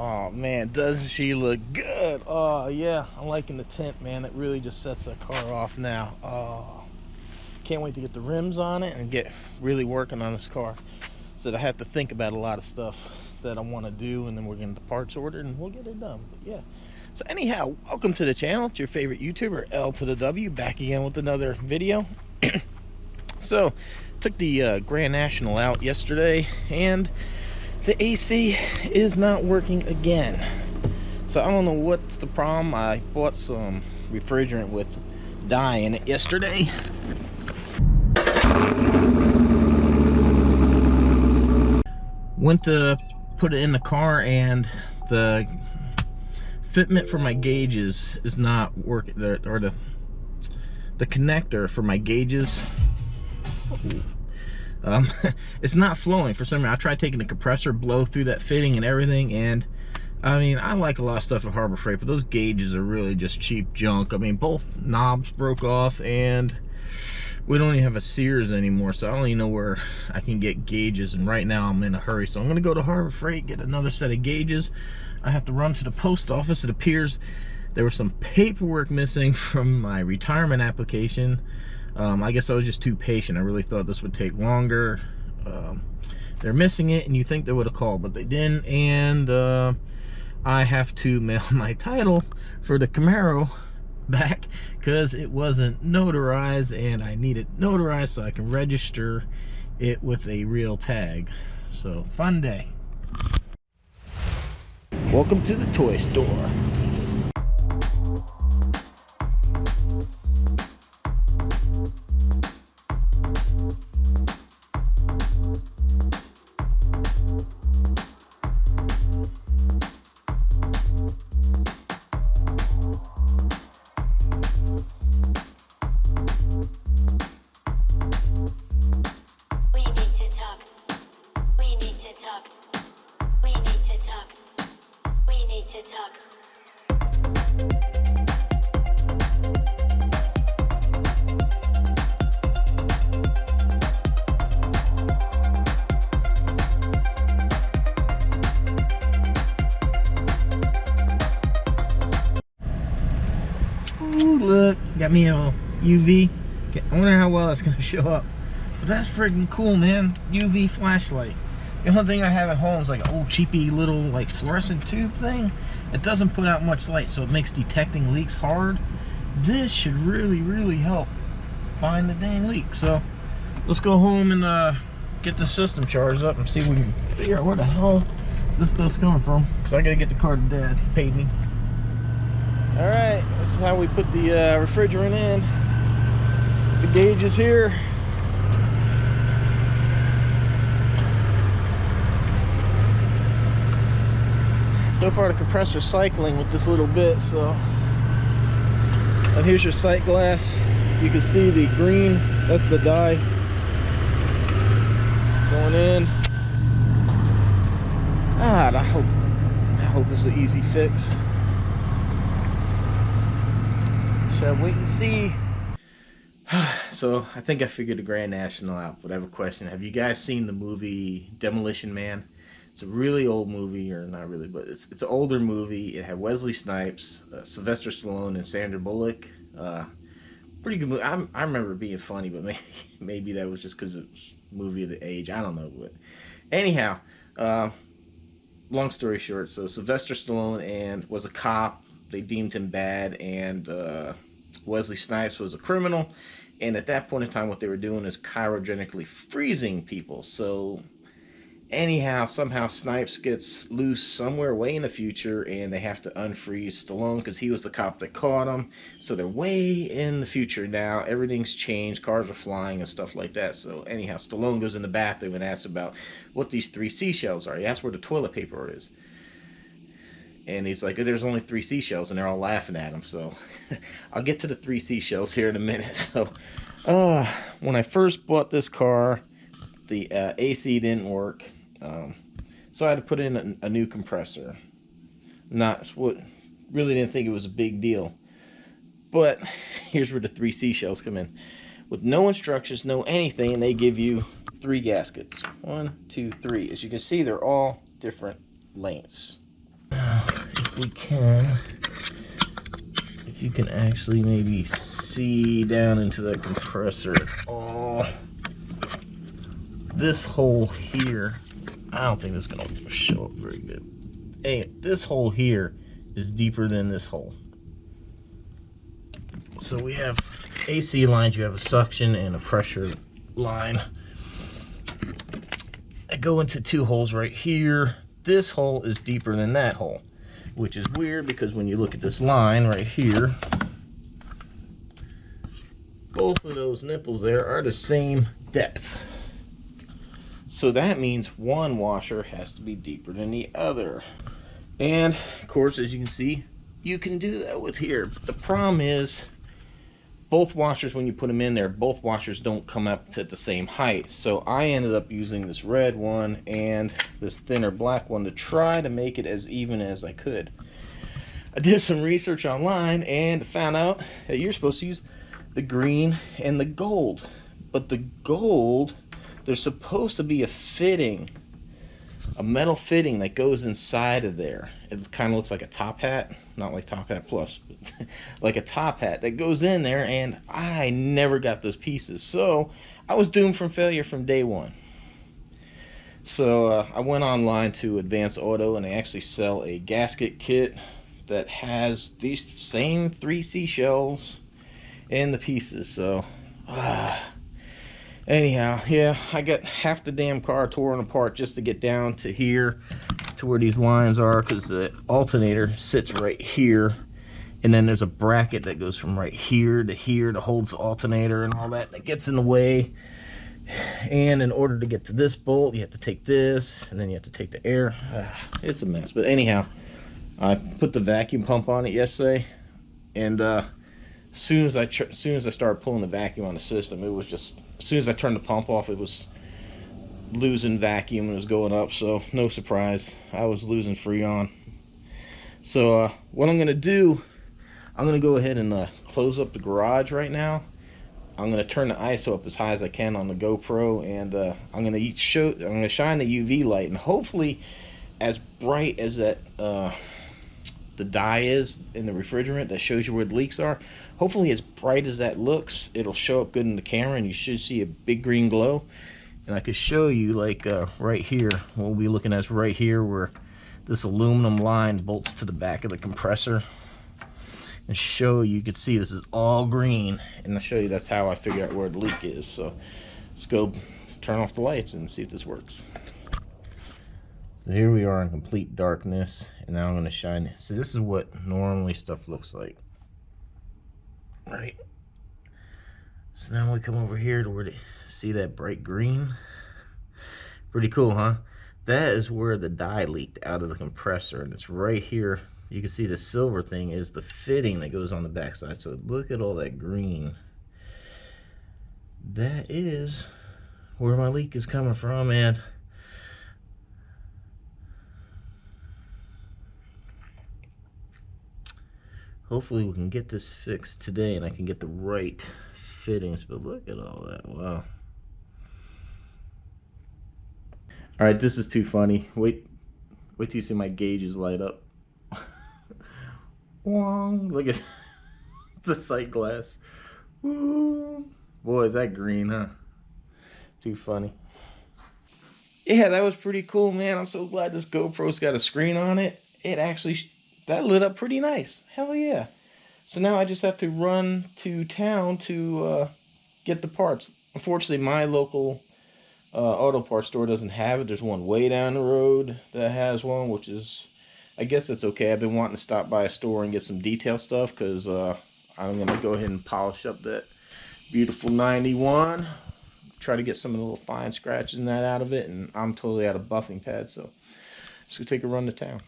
Oh man, doesn't she look good? Oh yeah, I'm liking the tint, man. It really just sets that car off now. Oh, can't wait to get the rims on it and get really working on this car. So I have to think about a lot of stuff that I want to do, and then we're getting the parts ordered and we'll get it done. But yeah. So anyhow, welcome to the channel. It's your favorite YouTuber, L to the W, back again with another video. So took the Grand National out yesterday, and the AC is not working again. So I don't know what's the problem. I bought some refrigerant with dye in it yesterday. Went to put it in the car, and the fitment for my gauges is not working, or the connector for my gauges, it's not flowing for some reason. I tried taking the compressor, blow through that fitting and everything, and I mean, I like a lot of stuff at Harbor Freight, but those gauges are really just cheap junk. I mean, both knobs broke off, and we don't even have a Sears anymore, so I don't even know where I can get gauges, and right now I'm in a hurry. So I'm gonna go to Harbor Freight, get another set of gauges. I have to run to the post office. It appears there was some paperwork missing from my retirement application. I guess I was just too patient. I really thought this would take longer. They're missing it, and you think they would have called, but they didn't. And I have to mail my title for the Camaro back because it wasn't notarized, and I need it notarized so I can register it with a real tag. So fun day. Welcome to the toy store. Ooh, look, got me a UV. I wonder how well that's gonna show up. But that's freaking cool, man. UV flashlight. The only thing I have at home is like an old cheapy little like fluorescent tube thing. It doesn't put out much light, so it makes detecting leaks hard. This should really help find the dang leak. So let's go home and get the system charged up and see if we can figure out where the hell this stuff's coming from. Because I gotta get the car to Dad. He paid me. Alright, this is how we put the refrigerant in. The gauge is here. So far the compressor's cycling with this little bit, so. And here's your sight glass. You can see the green, that's the dye. Going in. I hope this is an easy fix. Shall wait and see. So I think I figured the Grand National out, but I have a question. Have you guys seen the movie Demolition Man? It's a really old movie, or not really, but it's an older movie. It had Wesley Snipes, Sylvester Stallone, and Sandra Bullock. Pretty good movie. I remember it being funny, but maybe that was just because it was a movie of the age. I don't know. But anyhow, long story short, so Sylvester Stallone was a cop. They deemed him bad, and Wesley Snipes was a criminal. And at that point in time, what they were doing is cryogenically freezing people. So anyhow, somehow Snipes gets loose somewhere way in the future, and they have to unfreeze Stallone because he was the cop that caught him. So they're way in the future now. Everything's changed. Cars are flying and stuff like that. So anyhow, Stallone goes in the bathroom and asks about what these 3 seashells are. He asks where the toilet paper is. And he's like, there's only 3 seashells, and they're all laughing at him. So I'll get to the 3 seashells here in a minute. So when I first bought this car, the AC didn't work. So I had to put in a new compressor. Really didn't think it was a big deal. But here's where the 3 seashells come in. With no instructions, no anything, they give you 3 gaskets. 1, 2, 3. As you can see, they're all different lengths. we can, if you can actually maybe see down into that compressor. Oh, this hole here, I don't think this is gonna show up very good. Hey, this hole here is deeper than this hole. So we have AC lines, you have a suction and a pressure line. I go into two holes right here. This hole is deeper than that hole, which is weird because when you look at this line right here, both of those nipples there are the same depth. So that means one washer has to be deeper than the other. And of course, as you can see, you can do that with here. But the problem is, both washers, when you put them in there, both washers don't come up to the same height. So I ended up using this red one and this thinner black one to try to make it as even as I could. I did some research online and found out that you're supposed to use the green and the gold. But the gold, there's supposed to be a fitting, a metal fitting that goes inside of there. It kind of looks like a top hat, not like Top Hat Plus, but like a top hat that goes in there, and I never got those pieces. So I was doomed from failure from day one. So I went online to Advanced Auto, and they actually sell a gasket kit that has these same 3 seashells and the pieces. So anyhow, yeah, I got half the damn car torn apart just to get down to here, to where these lines are, because the alternator sits right here, and then there's a bracket that goes from right here that holds the alternator and all that gets in the way. And in order to get to this bolt, you have to take this, and then you have to take the air. It's a mess. But anyhow, I put the vacuum pump on it yesterday, and as soon as I started pulling the vacuum on the system, it was just, as soon as I turned the pump off, it was losing vacuum and it was going up. So no surprise, I was losing Freon. So what I'm gonna do, I'm gonna go ahead and close up the garage right now. I'm gonna turn the ISO up as high as I can on the GoPro, and I'm gonna shine the UV light, and hopefully, as bright as that the dye is in the refrigerant that shows you where the leaks are, hopefully as bright as that looks, it'll show up good in the camera, and you should see a big green glow. And I could show you, like right here, what we'll be looking at is right here where this aluminum line bolts to the back of the compressor, and show you could see this is all green, and I'll show you that's how I figure out where the leak is. So let's go turn off the lights and see if this works. So here we are in complete darkness, and now I'm going to shine it. So this is what normally stuff looks like, right? So now we come over here to where they see that bright green. Pretty cool, huh? That is where the dye leaked out of the compressor, and it's right here. You can see the silver thing is the fitting that goes on the backside. So look at all that green. That is where my leak is coming from, and hopefully we can get this fixed today and I can get the right fittings. But look at all that. Wow. All right, this is too funny. Wait till you see my gauges light up. Look at the sight glass. Ooh. Boy, is that green, huh? Too funny. Yeah, that was pretty cool, man. I'm so glad this GoPro's got a screen on it. It actually, that lit up pretty nice. Hell yeah. So now I just have to run to town to get the parts. Unfortunately, my local auto parts store doesn't have it. There's one way down the road that has one, which is, I guess it's okay. I've been wanting to stop by a store and get some detail stuff, because I'm going to go ahead and polish up that beautiful 91. Try to get some of the little fine scratches and that out of it, and I'm totally out of buffing pads, so let's go take a run to town.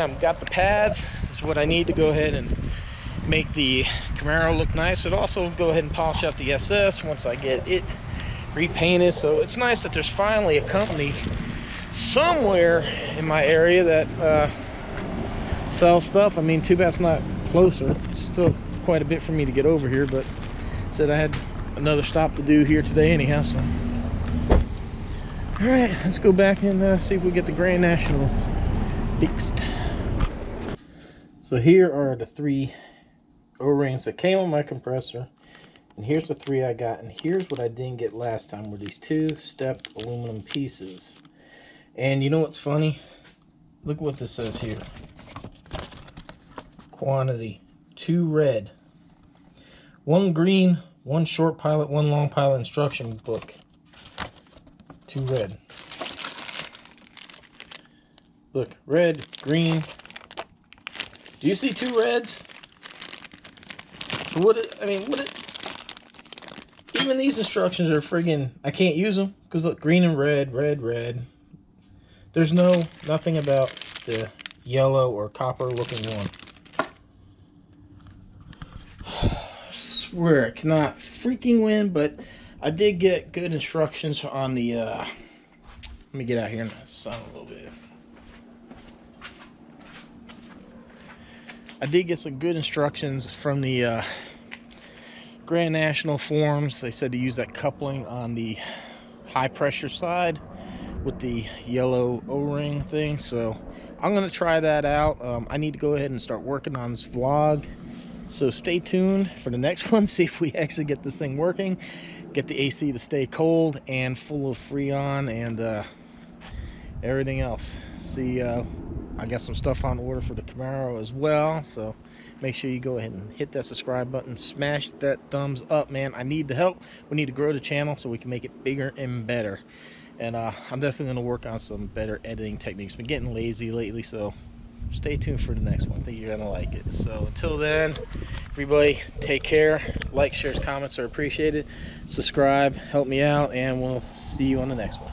I'm got the pads. This is what I need to go ahead and make the Camaro look nice. It'll also go ahead and polish up the SS once I get it repainted. So it's nice that there's finally a company somewhere in my area that sells stuff. I mean, too bad it's not closer. It's still quite a bit for me to get over here, but said I had another stop to do here today anyhow. So all right, let's go back and see if we get the Grand National fixed. So here are the 3 O-rings that came on my compressor, and here's the 3 I got, and here's what I didn't get last time, were these 2 stepped aluminum pieces. And you know what's funny? Look what this says here. Quantity: 2 red, 1 green, 1 short pilot, 1 long pilot instruction book. 2 red. Look, red, green. Do you see 2 reds? Even these instructions are friggin', I can't use them because look, green and red, red, red. There's nothing about the yellow or copper looking one. I swear I cannot freaking win, but I did get good instructions on the let me get out here in the sun a little bit. I did get some good instructions from the Grand National forums. They said to use that coupling on the high pressure side with the yellow O-ring thing. So I'm going to try that out. I need to go ahead and start working on this vlog. So stay tuned for the next one. See if we actually get this thing working. Get the AC to stay cold and full of Freon and everything else. See, I got some stuff on order for the Camaro as well, so make sure you go ahead and hit that subscribe button, smash that thumbs up, man. I need the help. We need to grow the channel so we can make it bigger and better. And I'm definitely going to work on some better editing techniques. Been getting lazy lately, so stay tuned for the next one. I think you're going to like it. So until then, everybody take care. Like, shares, comments are appreciated. Subscribe, help me out, and we'll see you on the next one.